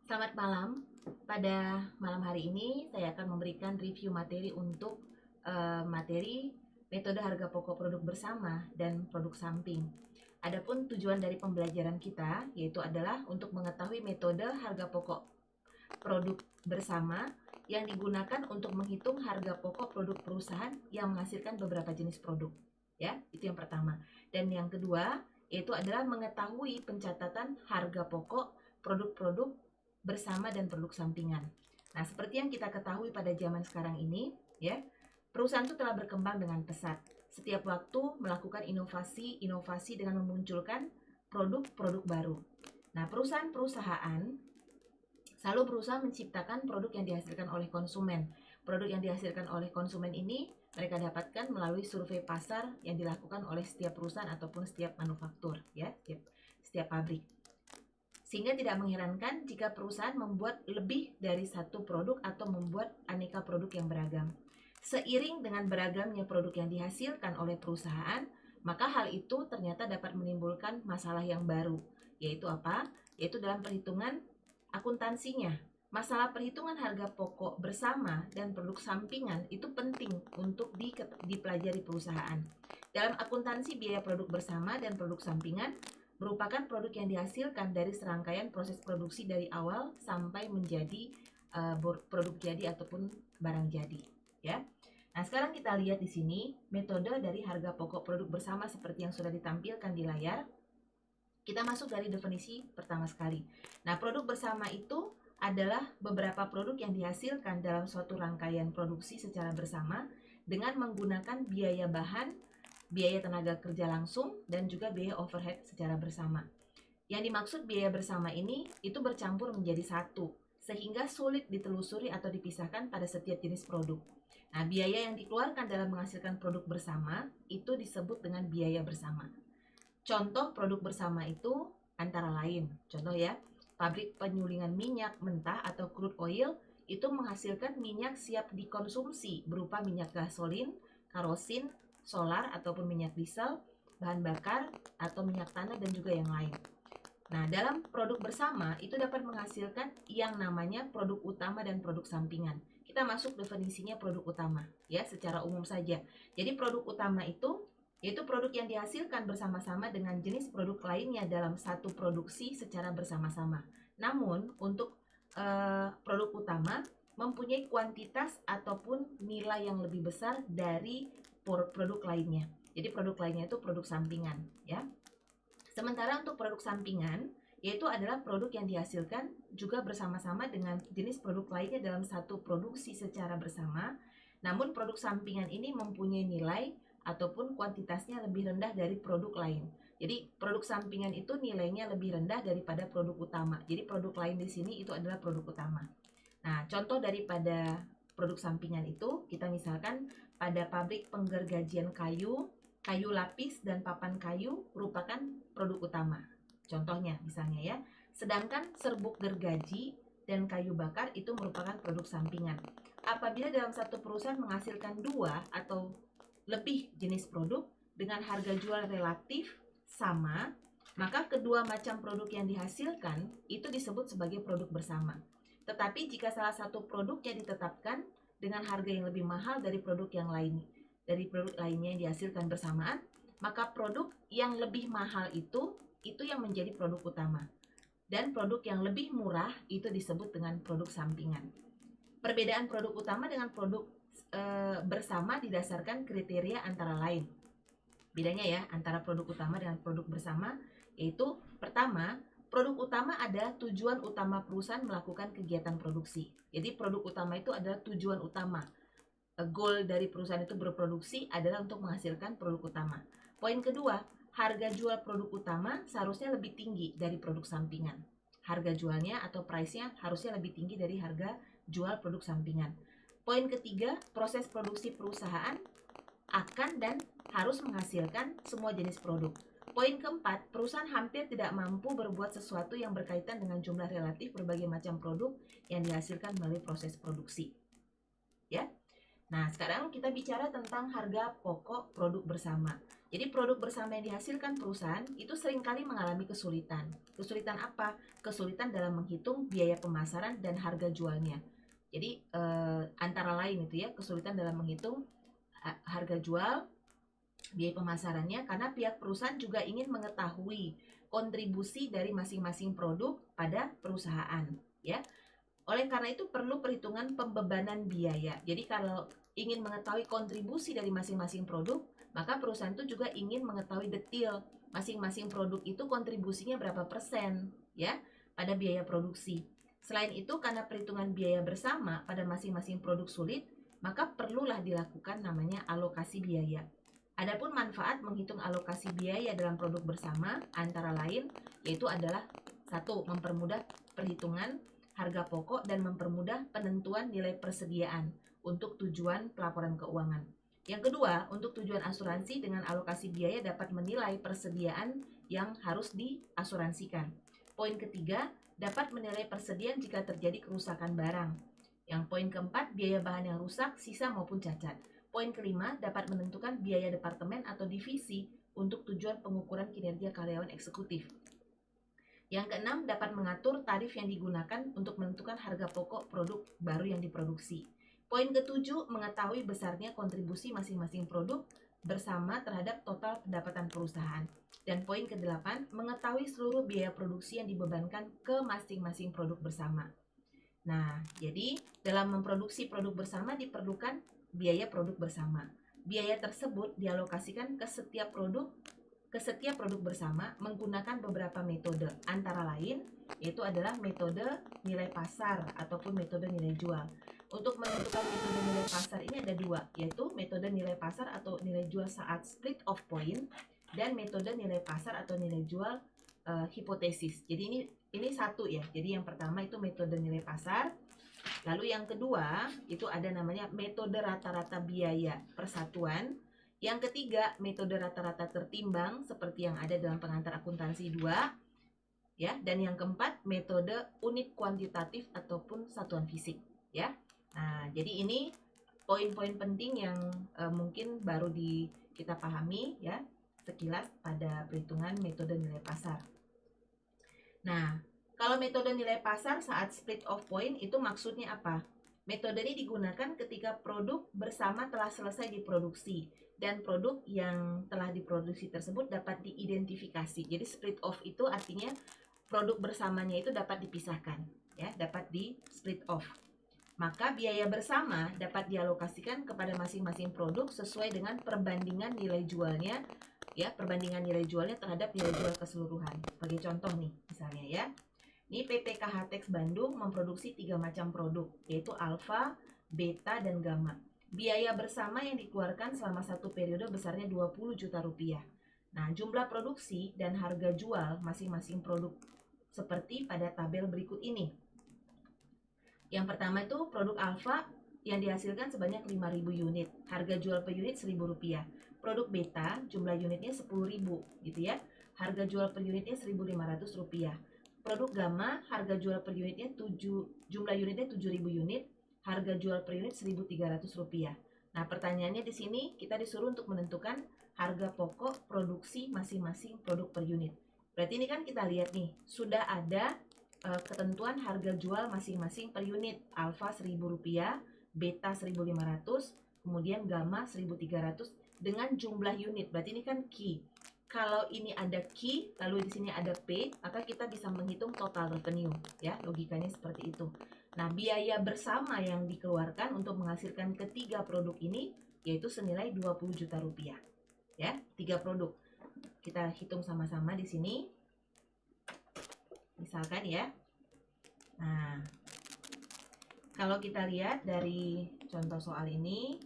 Selamat malam. Pada malam hari ini saya akan memberikan review materi untuk materi metode harga pokok produk bersama dan produk samping. Adapun tujuan dari pembelajaran kita yaitu adalah untuk mengetahui metode harga pokok produk bersama yang digunakan untuk menghitung harga pokok produk perusahaan yang menghasilkan beberapa jenis produk. Ya, itu yang pertama. Dan yang kedua yaitu adalah mengetahui pencatatan harga pokok produk-produk bersama dan produk sampingan. Nah, seperti yang kita ketahui pada zaman sekarang ini, ya, perusahaan itu telah berkembang dengan pesat. Setiap waktu melakukan inovasi-inovasi dengan memunculkan produk-produk baru. Nah, perusahaan-perusahaan selalu berusaha menciptakan produk yang dihasilkan oleh konsumen. Produk yang dihasilkan oleh konsumen ini mereka dapatkan melalui survei pasar yang dilakukan oleh setiap perusahaan ataupun setiap manufaktur, ya, setiap pabrik. Sehingga tidak mengherankan jika perusahaan membuat lebih dari satu produk atau membuat aneka produk yang beragam. Seiring dengan beragamnya produk yang dihasilkan oleh perusahaan, maka hal itu ternyata dapat menimbulkan masalah yang baru, yaitu apa? Yaitu dalam perhitungan akuntansinya. Masalah perhitungan harga pokok bersama dan produk sampingan itu penting untuk dipelajari perusahaan. Dalam akuntansi, biaya produk bersama dan produk sampingan merupakan produk yang dihasilkan dari serangkaian proses produksi dari awal sampai menjadi produk jadi ataupun barang jadi, ya. Nah, sekarang kita lihat di sini metode dari harga pokok produk bersama seperti yang sudah ditampilkan di layar. Kita masuk dari definisi pertama sekali. Nah, produk bersama itu adalah beberapa produk yang dihasilkan dalam suatu rangkaian produksi secara bersama dengan menggunakan biaya bahan, biaya tenaga kerja langsung, dan juga biaya overhead secara bersama. Yang dimaksud biaya bersama ini itu bercampur menjadi satu, sehingga sulit ditelusuri atau dipisahkan pada setiap jenis produk. Nah, biaya yang dikeluarkan dalam menghasilkan produk bersama itu disebut dengan biaya bersama. Contoh produk bersama itu antara lain, contoh ya, pabrik penyulingan minyak mentah atau crude oil itu menghasilkan minyak siap dikonsumsi berupa minyak gasolin, kerosin, solar ataupun minyak diesel, bahan bakar atau minyak tanah dan juga yang lain. Nah, dalam produk bersama itu dapat menghasilkan yang namanya produk utama dan produk sampingan. Kita masuk definisinya produk utama, ya, secara umum saja. Jadi produk utama itu yaitu produk yang dihasilkan bersama-sama dengan jenis produk lainnya dalam satu produksi secara bersama-sama. Namun, untuk produk utama mempunyai kuantitas ataupun nilai yang lebih besar dari produk lainnya. Jadi produk lainnya itu produk sampingan, ya. Sementara untuk produk sampingan, yaitu adalah produk yang dihasilkan juga bersama-sama dengan jenis produk lainnya dalam satu produksi secara bersama. Namun produk sampingan ini mempunyai nilai ataupun kuantitasnya lebih rendah dari produk lain. Jadi produk sampingan itu nilainya lebih rendah daripada produk utama. Jadi produk lain di sini itu adalah produk utama. Nah, contoh daripada produk sampingan itu kita misalkan pada pabrik penggergajian kayu, kayu lapis dan papan kayu merupakan produk utama. Contohnya misalnya ya. Sedangkan serbuk gergaji dan kayu bakar itu merupakan produk sampingan. Apabila dalam satu perusahaan menghasilkan dua atau lebih jenis produk dengan harga jual relatif sama, maka kedua macam produk yang dihasilkan itu disebut sebagai produk bersama. Tetapi jika salah satu produknya ditetapkan dengan harga yang lebih mahal dari produk yang lain, dari produk lainnya yang dihasilkan bersamaan, maka produk yang lebih mahal itu yang menjadi produk utama. Dan produk yang lebih murah itu disebut dengan produk sampingan. Perbedaan produk utama dengan produk bersama didasarkan kriteria antara lain. Bedanya ya antara produk utama dengan produk bersama yaitu pertama, produk utama ada tujuan utama perusahaan melakukan kegiatan produksi. Jadi produk utama itu adalah tujuan utama. Goal dari perusahaan itu berproduksi adalah untuk menghasilkan produk utama. Poin kedua, harga jual produk utama seharusnya lebih tinggi dari produk sampingan. Harga jualnya atau price-nya harusnya lebih tinggi dari harga jual produk sampingan. Poin ketiga, proses produksi perusahaan akan dan harus menghasilkan semua jenis produk. Poin keempat, perusahaan hampir tidak mampu berbuat sesuatu yang berkaitan dengan jumlah relatif berbagai macam produk yang dihasilkan melalui proses produksi. Ya. Nah, sekarang kita bicara tentang harga pokok produk bersama. Jadi produk bersama yang dihasilkan perusahaan itu seringkali mengalami kesulitan. Kesulitan apa? Kesulitan dalam menghitung biaya pemasaran dan harga jualnya. Jadi antara lain itu ya, kesulitan dalam menghitung harga jual, biaya pemasarannya, karena pihak perusahaan juga ingin mengetahui kontribusi dari masing-masing produk pada perusahaan, ya. Oleh karena itu perlu perhitungan pembebanan biaya. Jadi kalau ingin mengetahui kontribusi dari masing-masing produk, maka perusahaan itu juga ingin mengetahui detail masing-masing produk itu kontribusinya berapa persen ya pada biaya produksi. Selain itu, karena perhitungan biaya bersama pada masing-masing produk sulit, maka perlulah dilakukan namanya alokasi biaya. Adapun manfaat menghitung alokasi biaya dalam produk bersama antara lain yaitu adalah satu, mempermudah perhitungan harga pokok dan mempermudah penentuan nilai persediaan untuk tujuan pelaporan keuangan. Yang kedua, untuk tujuan asuransi dengan alokasi biaya dapat menilai persediaan yang harus diasuransikan. Poin ketiga, dapat menilai persediaan jika terjadi kerusakan barang. Yang poin keempat, biaya bahan yang rusak, sisa maupun cacat. Poin kelima, dapat menentukan biaya departemen atau divisi untuk tujuan pengukuran kinerja karyawan eksekutif. Yang keenam, dapat mengatur tarif yang digunakan untuk menentukan harga pokok produk baru yang diproduksi. Poin ketujuh, mengetahui besarnya kontribusi masing-masing produk bersama terhadap total pendapatan perusahaan. Dan poin kedelapan, mengetahui seluruh biaya produksi yang dibebankan ke masing-masing produk bersama. Nah, jadi dalam memproduksi produk bersama diperlukan biaya produk bersama. Biaya tersebut dialokasikan ke setiap produk bersama menggunakan beberapa metode, antara lain yaitu adalah metode nilai pasar ataupun metode nilai jual. Untuk menentukan metode nilai pasar ini ada dua, yaitu metode nilai pasar atau nilai jual saat split of point dan metode nilai pasar atau nilai jual hipotesis. Jadi ini satu ya. Jadi yang pertama itu metode nilai pasar. Lalu yang kedua itu ada namanya metode rata-rata biaya persatuan. Yang ketiga, metode rata-rata tertimbang seperti yang ada dalam pengantar akuntansi 2, ya. Dan yang keempat, metode unit kuantitatif ataupun satuan fisik, ya. Nah, jadi ini poin-poin penting yang mungkin baru kita pahami ya sekilas pada perhitungan metode nilai pasar. Nah, kalau metode nilai pasar saat split of point itu maksudnya apa? Metode ini digunakan ketika produk bersama telah selesai diproduksi dan produk yang telah diproduksi tersebut dapat diidentifikasi. Jadi split off itu artinya produk bersamanya itu dapat dipisahkan, ya, dapat di split off. Maka biaya bersama dapat dialokasikan kepada masing-masing produk sesuai dengan perbandingan nilai jualnya, ya, perbandingan nilai jualnya terhadap nilai jual keseluruhan. Sebagai contoh nih, misalnya ya. Ini PT KHTEX Bandung memproduksi 3 macam produk, yaitu alfa, beta, dan gamma. Biaya bersama yang dikeluarkan selama satu periode besarnya 20 juta rupiah. Nah, jumlah produksi dan harga jual masing-masing produk seperti pada tabel berikut ini. Yang pertama itu produk alfa yang dihasilkan sebanyak 5.000 unit. Harga jual per unit Rp1.000. Produk beta jumlah unitnya 10.000 gitu ya. Harga jual per unitnya Rp1.500. Produk gamma harga jual per unitnya jumlah unitnya 7.000 unit. Harga jual per unit Rp1.300. Nah, pertanyaannya di sini kita disuruh untuk menentukan harga pokok produksi masing-masing produk per unit. Berarti ini kan kita lihat nih, sudah ada ketentuan harga jual masing-masing per unit. Alfa Rp1.000, beta Rp1.500, kemudian gamma Rp1.300 dengan jumlah unit. Berarti ini kan Q. Kalau ini ada Q, lalu di sini ada P, maka kita bisa menghitung total revenue, ya. Logikanya seperti itu. Nah, biaya bersama yang dikeluarkan untuk menghasilkan ketiga produk ini yaitu senilai 20 juta rupiah. Ya, 3 produk. Kita hitung sama-sama di sini. Misalkan ya. Nah, kalau kita lihat dari contoh soal ini,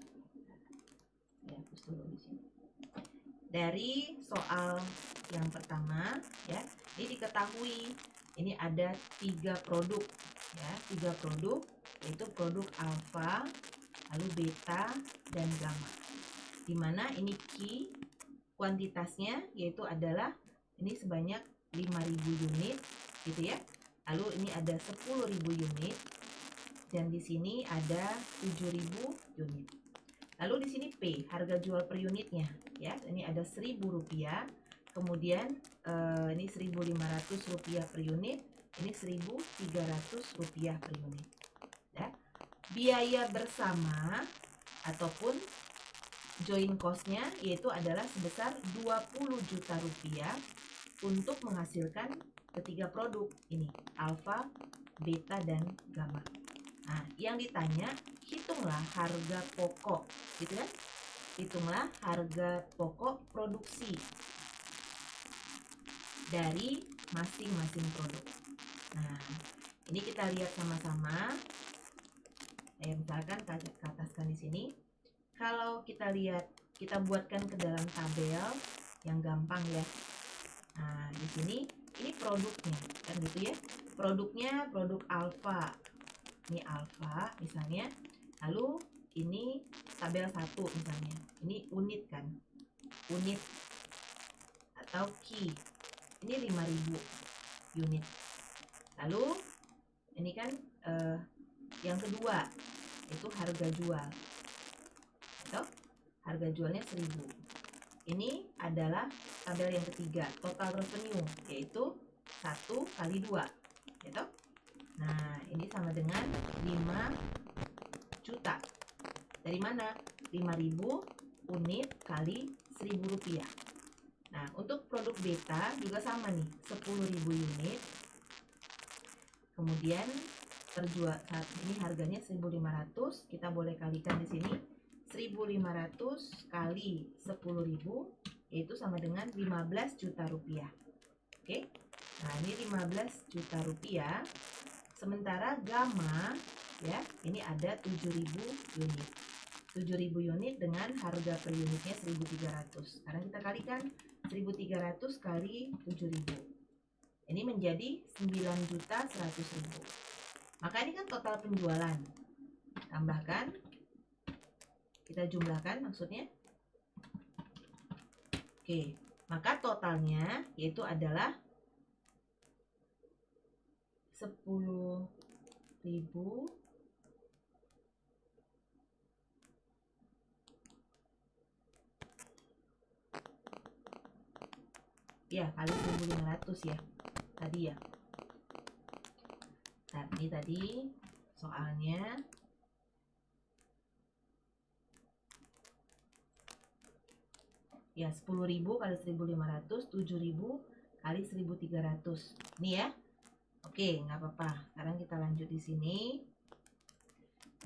ya, hapus dulu di sini. Dari soal yang pertama, ya, ini diketahui ini ada 3 produk, ya, 3 produk, yaitu produk alfa, lalu beta, dan gamma. Dimana ini Q, kuantitasnya yaitu adalah ini sebanyak 5.000 unit, gitu ya. Lalu ini ada 10.000 unit, dan di sini ada 7.000 unit. Lalu di sini P, harga jual per unitnya ya. Ini ada Rp1.000, kemudian ini Rp1.500 per unit, ini Rp1.300 per unit. Ya. Biaya bersama ataupun join cost-nya yaitu adalah sebesar Rp20 juta untuk menghasilkan ketiga produk ini, alfa, beta, dan gamma. Nah, yang ditanya, hitunglah harga pokok, gitu kan? Hitunglah harga pokok produksi dari masing-masing produk. Nah, ini kita lihat sama-sama. Saya misalkan ke ataskan di sini. Kalau kita lihat, kita buatkan ke dalam tabel yang gampang ya. Nah, di sini ini produknya, kan gitu ya. Produknya produk alfa. Ini alfa misalnya. Lalu ini tabel 1 misalnya. Ini unit kan. Unit atau key. Ini 5.000 unit. Lalu ini kan yang kedua itu harga jual. Atau harga jualnya 1.000. Ini adalah tabel yang ketiga, total revenue, yaitu 1 kali 2, gitu. Nah, ini sama dengan 5 juta. Dari mana? 5.000 unit kali Rp1.000. Nah, untuk produk beta juga sama nih, 10.000 unit. Kemudian saat ini harganya 1.500, kita boleh kalikan di sini. 1.500 kali 10.000 yaitu sama dengan 15 juta rupiah. Oke. Nah, ini 15 juta rupiah. Sementara gamma ya, ini ada 7.000 unit. 7.000 unit dengan harga per unitnya 1.300. Sekarang kita kalikan 1.300 kali 7.000. Ini menjadi 9.100.000. Maka ini kan total penjualan. Tambahkan, kita jumlahkan maksudnya. Oke, maka totalnya yaitu adalah 10.000 ya kali 1.500 ya tadi ya. Nah, ini tadi soalnya ya 10.000 kali 1.500, 7.000 kali 1.300. Ini ya. Oke, nggak apa-apa. Sekarang kita lanjut di sini.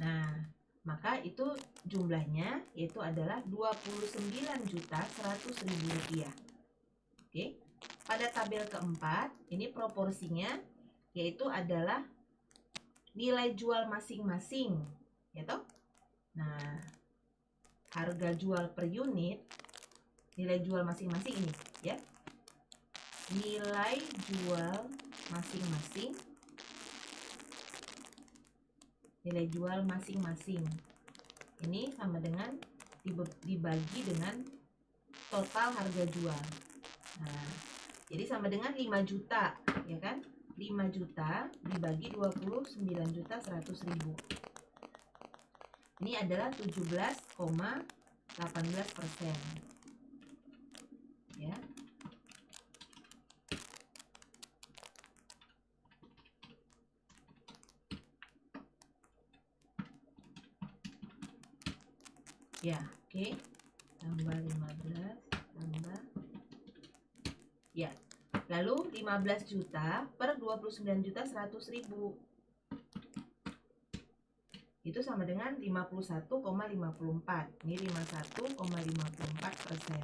Nah, maka itu jumlahnya yaitu adalah Rp29.100.000. Oke. Pada tabel keempat, ini proporsinya yaitu adalah nilai jual masing-masing, ya toh? Nah, harga jual per unit, nilai jual masing-masing ini, ya. Nilai jual masing-masing, nilai jual masing-masing ini sama dengan dibagi dengan total harga jual. Nah, jadi sama dengan 5 juta, ya kan? 5 juta dibagi 29.100.000. Ini adalah 17,18%. Ya. Ya, oke. Tambah 15, tambah. Ya. Lalu 15 juta per 29.100.000. Itu sama dengan 51,54. Ini 51,54%.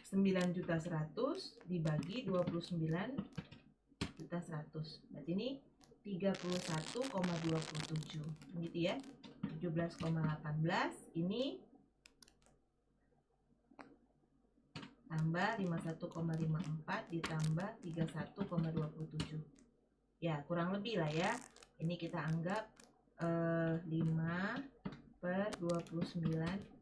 9.100.000 dibagi 29.100. Berarti ini 31,27. Gitu ya. 17,18 ini tambah 51,54 ditambah 31,27. Ya, kurang lebih lah ya. Ini kita anggap 5 per 29.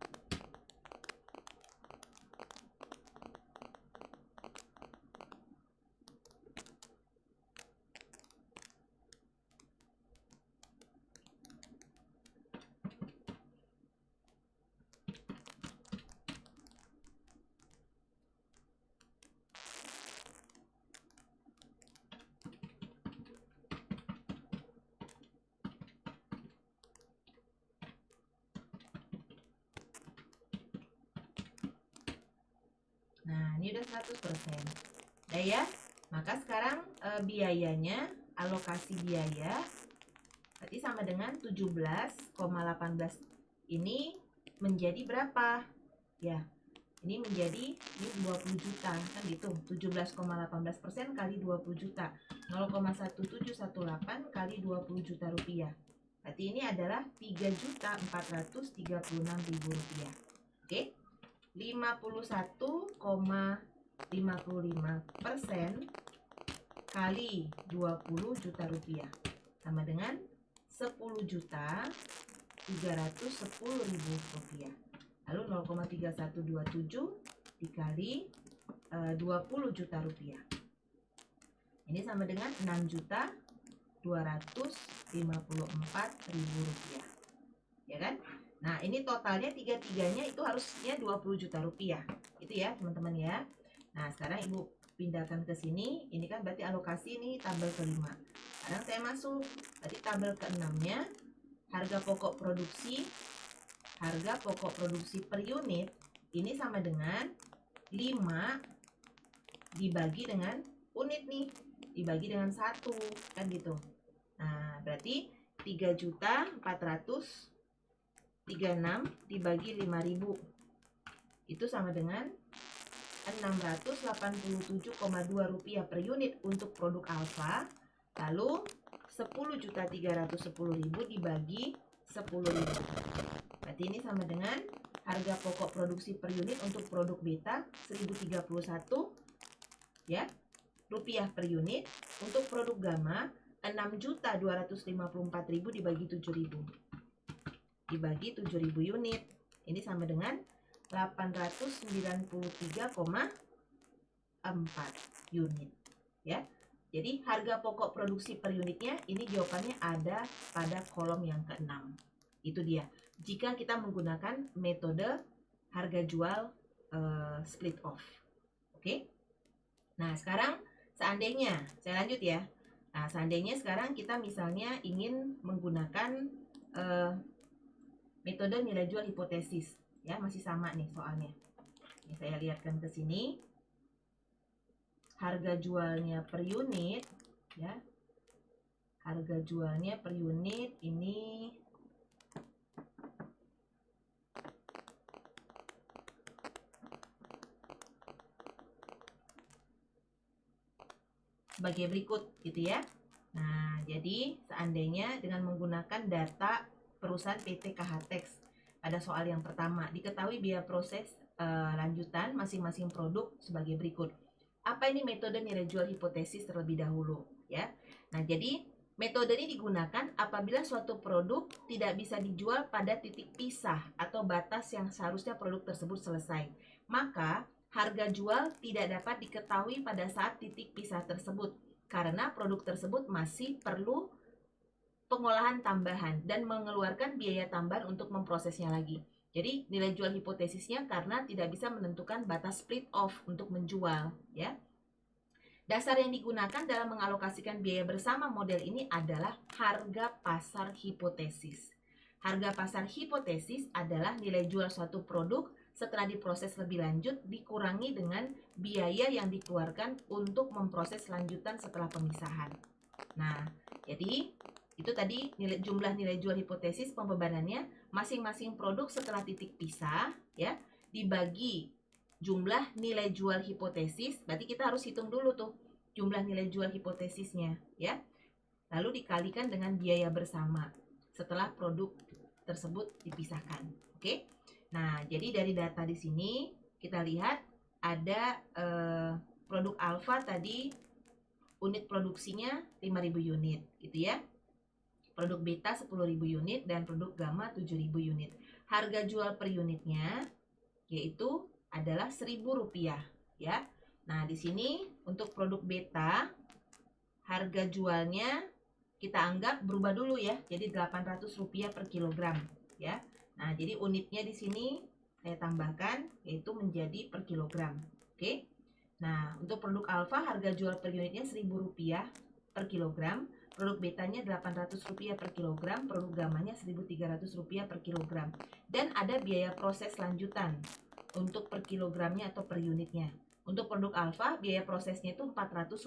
Ini udah 100%. Nah ya, maka sekarang biayanya, alokasi biaya berarti sama dengan 17,18 ini menjadi berapa? Ya, ini menjadi 20 juta, kan gitu. 17,18% kali 20 juta. 0,1718 kali 20 juta rupiah. Berarti ini adalah 3.436.000 rupiah. Oke, 51,55% kali 20 juta rupiah sama dengan 10.310.000 rupiah. Lalu 0,3127 dikali 20 juta rupiah. Ini sama dengan 6.254.000 rupiah. Ya kan? Nah, ini totalnya tiga-tiganya itu harusnya 20 juta rupiah. Itu ya, teman-teman ya. Nah, sekarang Ibu pindahkan ke sini. Ini kan berarti alokasi ini tabel kelima. Sekarang saya masuk. Berarti tabel keenamnya harga pokok produksi per unit ini sama dengan 5 dibagi dengan unit nih, dibagi dengan 1, kan gitu. Nah, berarti 3.436 dibagi 5.000 itu sama dengan 687,2 rupiah per unit untuk produk alfa. Lalu 10.310.000 dibagi 10.000. Berarti ini sama dengan harga pokok produksi per unit untuk produk beta 1031 ya rupiah per unit. Untuk produk gamma 6.254.000 dibagi 7.000 dibagi 7.000 unit. Ini sama dengan 893,4 unit ya. Jadi harga pokok produksi per unitnya ini jawabannya ada pada kolom yang ke-6. Itu dia. Jika kita menggunakan metode harga jual split off. Oke. Nah, sekarang seandainya saya lanjut ya. Nah, seandainya sekarang kita misalnya ingin menggunakan metode nilai jual hipotesis ya, masih sama nih soalnya. Ini saya lihatkan ke sini. Harga jualnya per unit ya. Harga jualnya per unit ini sebagai berikut gitu ya. Nah, jadi seandainya dengan menggunakan data perusahaan PT KHTEX pada soal yang pertama, diketahui biaya proses lanjutan masing-masing produk sebagai berikut. Apa ini metode nilai jual hipotesis terlebih dahulu ya. Nah, jadi metode ini digunakan apabila suatu produk tidak bisa dijual pada titik pisah atau batas yang seharusnya produk tersebut selesai. Maka harga jual tidak dapat diketahui pada saat titik pisah tersebut karena produk tersebut masih perlu pengolahan tambahan dan mengeluarkan biaya tambahan untuk memprosesnya lagi. Jadi nilai jual hipotesisnya karena tidak bisa menentukan batas split off untuk menjual ya. Dasar yang digunakan dalam mengalokasikan biaya bersama model ini adalah harga pasar hipotesis. Harga pasar hipotesis adalah nilai jual suatu produk setelah diproses lebih lanjut dikurangi dengan biaya yang dikeluarkan untuk memproses lanjutan setelah pemisahan. Nah, jadi itu tadi jumlah nilai jual hipotesis pembebanannya masing-masing produk setelah titik pisah ya dibagi jumlah nilai jual hipotesis. Berarti kita harus hitung dulu tuh jumlah nilai jual hipotesisnya ya. Lalu dikalikan dengan biaya bersama setelah produk tersebut dipisahkan. Oke. Nah, jadi dari data di sini kita lihat ada produk alfa tadi unit produksinya 5.000 unit gitu ya. Produk beta 10.000 unit dan produk gamma 7.000 unit. Harga jual per unitnya yaitu adalah Rp1.000 ya. Nah, di sini untuk produk beta harga jualnya kita anggap berubah dulu ya. Jadi Rp800 per kilogram ya. Nah, jadi unitnya di sini saya tambahkan yaitu menjadi per kilogram. Oke. Nah, untuk produk alfa harga jual per unitnya Rp1.000 per kilogram. Produk betanya Rp800 per kilogram, produk gamanya Rp1.300 per kilogram. Dan ada biaya proses lanjutan untuk per kilogramnya atau per unitnya. Untuk produk alfa biaya prosesnya itu Rp400.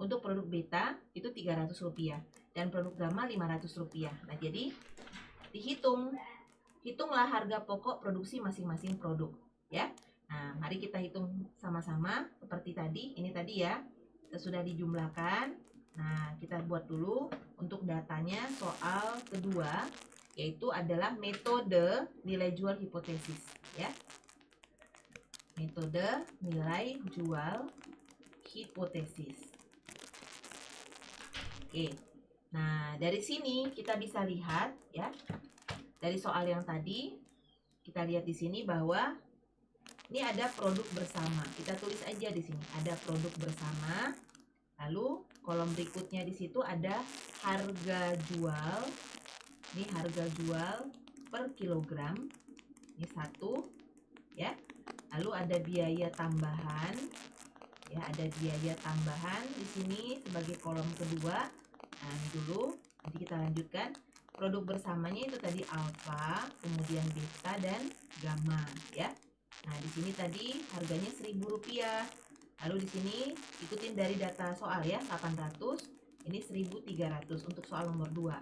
Untuk produk beta itu Rp300 dan produk gamma Rp500. Nah, jadi hitunglah harga pokok produksi masing-masing produk ya. Nah, mari kita hitung sama-sama seperti tadi. Ini tadi ya, sudah dijumlahkan. Nah, kita buat dulu untuk datanya soal kedua, yaitu adalah metode nilai jual hipotesis ya. Metode nilai jual hipotesis. Oke. Nah, dari sini kita bisa lihat ya. Dari soal yang tadi kita lihat di sini bahwa ini ada produk bersama. Kita tulis aja di sini ada produk bersama. Lalu kolom berikutnya di situ ada harga jual. Ini harga jual per kilogram. Ini 1 ya. Lalu ada biaya tambahan. Ya, ada biaya tambahan di sini sebagai kolom kedua. Nah, ini dulu. Nanti kita lanjutkan. Produk bersamanya itu tadi alfa, kemudian beta dan gamma ya. Nah, di sini tadi harganya Rp1.000. Lalu di sini ikutin dari data soal ya, 800, ini 1.300 untuk soal nomor 2.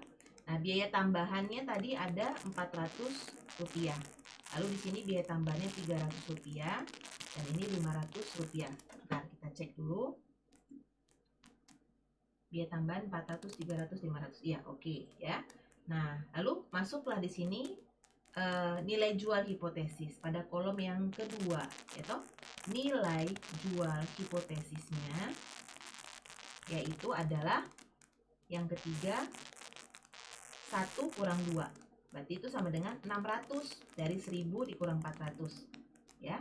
Nah, biaya tambahannya tadi ada Rp400. Lalu di sini biaya tambahannya Rp300 dan ini Rp500. Bentar, kita cek dulu. Biaya tambahan 400, 300, 500. Ya, oke ya. Nah, lalu masuklah di sini nilai jual hipotesis pada kolom yang kedua, yaitu nilai jual hipotesisnya yaitu adalah yang ketiga 1 kurang 2. Berarti itu sama dengan 600 dari 1000 dikurang 400 ya.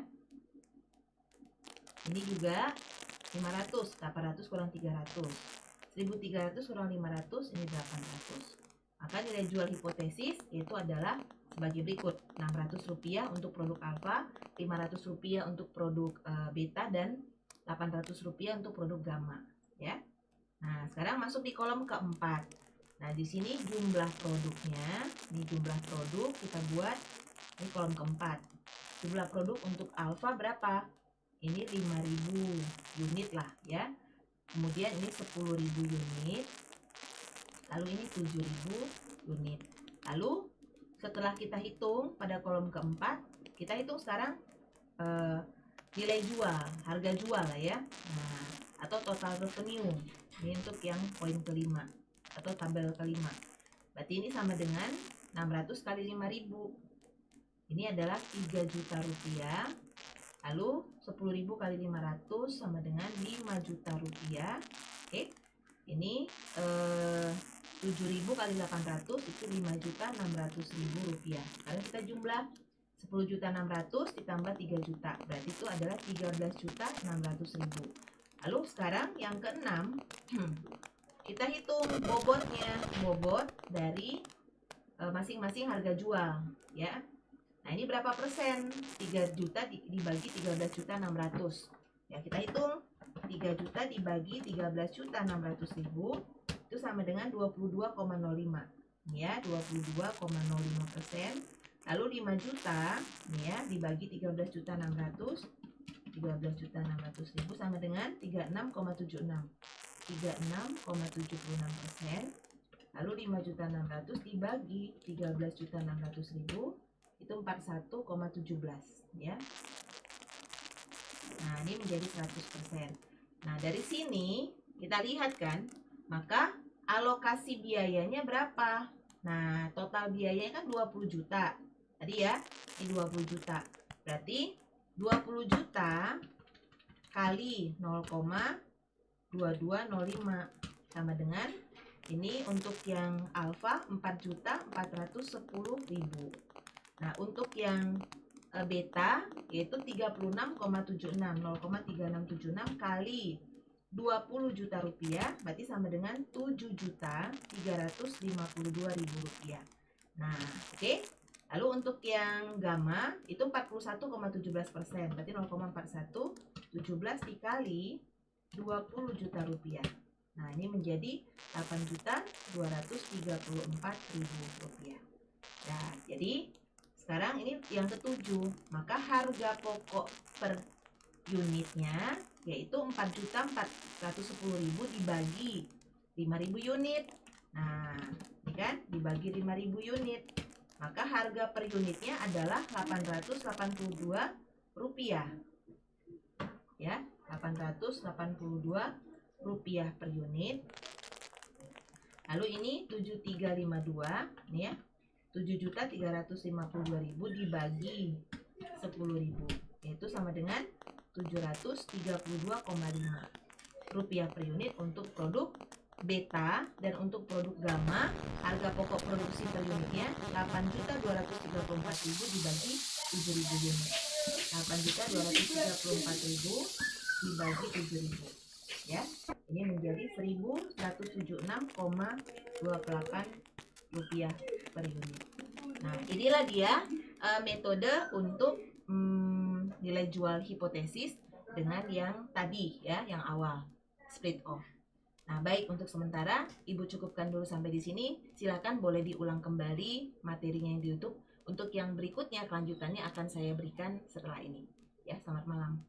Ini juga 500, 800 kurang 300. 1300 kurang 500 ini 800. Maka nilai jual hipotesis itu adalah sebagai berikut. Rp600 untuk produk alfa, Rp500 untuk produk beta dan Rp800 untuk produk gamma ya. Nah, sekarang masuk di kolom keempat. Nah, di sini jumlah produknya, ini jumlah produk kita buat ini kolom keempat. Jumlah produk untuk alfa berapa? Ini 5.000 unit lah ya. Kemudian ini 10.000 unit. Lalu ini 7.000 unit. Lalu setelah kita hitung pada kolom keempat, kita hitung sekarang nilai jual, harga jual lah ya. Nah, atau total revenue. Ini untuk yang poin kelima atau tabel kelima. Berarti ini sama dengan 600 kali 5.000. Ini adalah Rp3.000.000. Lalu 10.000 kali 500 sama dengan Rp5.000.000. Oke. Ini 7.000 kali 800 itu Rp5.600.000. Sekarang kita jumlah 10.600.000 ditambah 3 juta. Berarti itu adalah 13.600.000. Lalu sekarang yang keenam kita hitung bobotnya, bobot dari masing-masing harga jual ya. Nah, ini berapa persen? 3 juta dibagi 13.600. Ya, kita hitung 3 juta dibagi 13.600.000 itu sama dengan 22,05 ya, 22,05%. Lalu 5 juta nih ya dibagi 13.600, 13.600.000 sama dengan 36,76, 36,76%. Lalu 5.600 dibagi 13.600.000 itu 41,17 ya. Nah, ini menjadi 100%. Nah, dari sini kita lihat kan, maka alokasi biayanya berapa? Nah, total biayanya kan 20 juta. Tadi ya, ini 20 juta. Berarti 20 juta kali 0,2205 sama dengan ini untuk yang alfa 4.410.000. Nah, untuk yang beta yaitu 36,76, 0,3676 kali 20 juta rupiah berarti sama dengan 7.352.000 rupiah. Nah, oke. Lalu untuk yang gamma itu 41,17%, berarti 0,41, 17 dikali 20 juta rupiah. Nah, ini menjadi 8.234.000 rupiah. Nah, jadi sekarang ini yang ketujuh, maka harga pokok per unitnya yaitu 4.410.000 dibagi 5.000 unit. Nah, ini kan dibagi 5.000 unit. Maka harga per unitnya adalah Rp882. Ya, Rp882 per unit. Lalu ini 7352 nih ya. 7.352.000 dibagi 10.000 yaitu sama dengan Rp732,5 per unit untuk produk beta. Dan untuk produk gamma harga pokok produksi per unitnya 8.234.000 dibagi 7.000 unit. 8.234.000 dibagi 7.000 ya. Ini menjadi Rp1.076,28 per unit. Nah, inilah dia metode untuk nilai jual hipotesis dengan yang tadi ya, yang awal split off. Nah, baik, untuk sementara Ibu cukupkan dulu sampai di sini. Silakan boleh diulang kembali materinya yang di YouTube. Untuk yang berikutnya kelanjutannya akan saya berikan setelah ini. Ya, selamat malam.